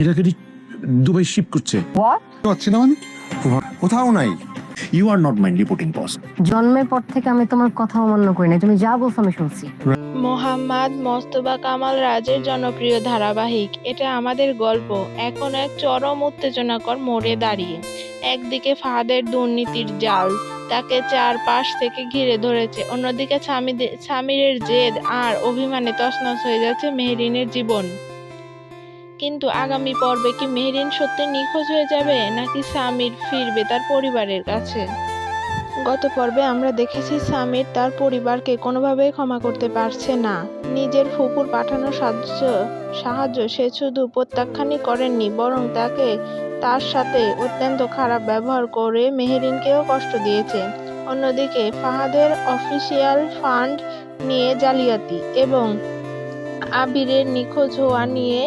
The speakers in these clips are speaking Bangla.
এটাকে দুবাই শিপ করছে। পাচ্ছি না মানে কোথাও নাই। You are not my reporting boss. জন্মের পর থেকে আমি তোমার কথা অমান্য করি না, তুমি যা বলছো আমি শুনছি। মোহাম্মদ মোস্তফা কামাল রাজের জনপ্রিয় ধারাবাহিক এটা আমাদের গল্প এখন এক চরম উত্তেজনাকর মোড়ে দাঁড়িয়ে। একদিকে ফাহাদের দুর্নীতির জাল তাকে চারপাশ থেকে ঘিরে ধরেছে, অন্যদিকে সামিরের জেদ আর অভিমানে তছনছ হয়ে যাচ্ছে মেহরিনের জীবন। কিন্তু আগামী পর্বে কি মেহরিন সত্যি নিখোঁজ হয়ে যাবে নাকি সামির ফিরবে তার পরিবারের কাছে? গত পর্বে আমরা দেখেছি সামির তার পরিবারকে কোনোভাবেই ক্ষমা করতে পারছে না। নিজের ফুপুর পাঠানো সাহায্য সে শুধু প্রত্যাখ্যানই করেননি, বরং তার সাথে অত্যন্ত খারাপ ব্যবহার করে মেহরিনকেও কষ্ট দিয়েছে। অন্যদিকে ফাহাদের অফিসিয়াল ফান্ড নিয়ে জালিয়াতি এবং আবিরের নিখোঁজ হওয়া নিয়ে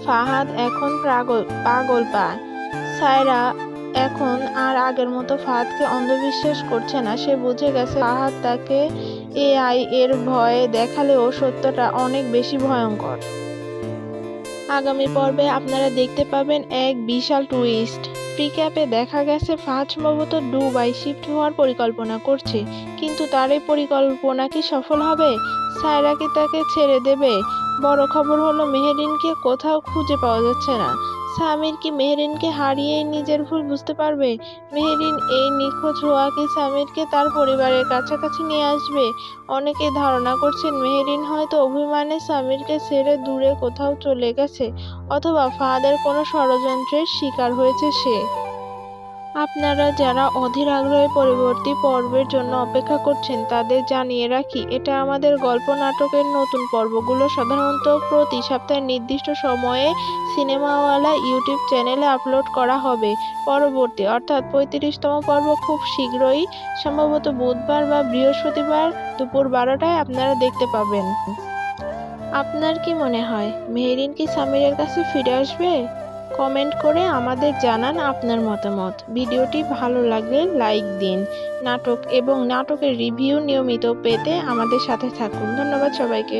ফাহাদ এখন পাগল পায়। সায়রা এখন আর আগের মতো ফাহাদকে অন্ধবিশ্বাস করছে না। সে বুঝে গেছে ফাহাদ তাকে এআই এর ভয়ে দেখালেও সত্যটা অনেক বেশি ভয়ঙ্কর। আগামী পর্বে আপনারা দেখতে পাবেন এক বিশাল টুইস্ট। রিক্যাপে দেখা গেছে ফাহাদ সম্ভবত দুবাই শিফট হওয়ার পরিকল্পনা করছে, কিন্তু তার এই পরিকল্পনা কি সফল হবে? সায়রা কি তাকে ছেড়ে দেবে? বড় খবর হলো মেহরিনকে কোথাও খুঁজে পাওয়া যাচ্ছে না। সামির কি মেহরিনকে হারিয়েই নিজের ভুল বুঝতে পারবে? মেহরিন এই নিখোঁজ হওয়া কি সামিরকে তার পরিবারের কাছাকাছি নিয়ে আসবে? অনেকে ধারণা করছেন মেহরিন হয়তো অভিমানে সামিরকে ছেড়ে দূরে কোথাও চলে গেছে, অথবা ফাহাদের কোনো ষড়যন্ত্রের শিকার হয়েছে সে। আপনারা যারা অধীর আগ্রহে পরবর্তী পর্বের জন্য অপেক্ষা করছেন তাদের জানিয়ে রাখি, এটা আমাদের গল্প নাটকের নতুন পর্বগুলো সাধারণত প্রতি সপ্তাহে নির্দিষ্ট সময়ে সিনেমাওয়ালা ইউটিউব চ্যানেলে আপলোড করা হবে। পরবর্তী অর্থাৎ 35তম পর্ব খুব শীঘ্রই, সম্ভবত বুধবার বা বৃহস্পতিবার দুপুর 12টায় আপনারা দেখতে পাবেন। আপনার কি মনে হয় মেহরিন কি সামিরের কাছে ফিরে আসবে? কমেন্ট করে আমাদের জানান আপনার মতামত। ভিডিওটি ভালো লাগলে লাইক দিন। নাটক এবং নাটকের রিভিউ নিয়মিত পেতে আমাদের সাথে থাকুন। ধন্যবাদ সবাইকে।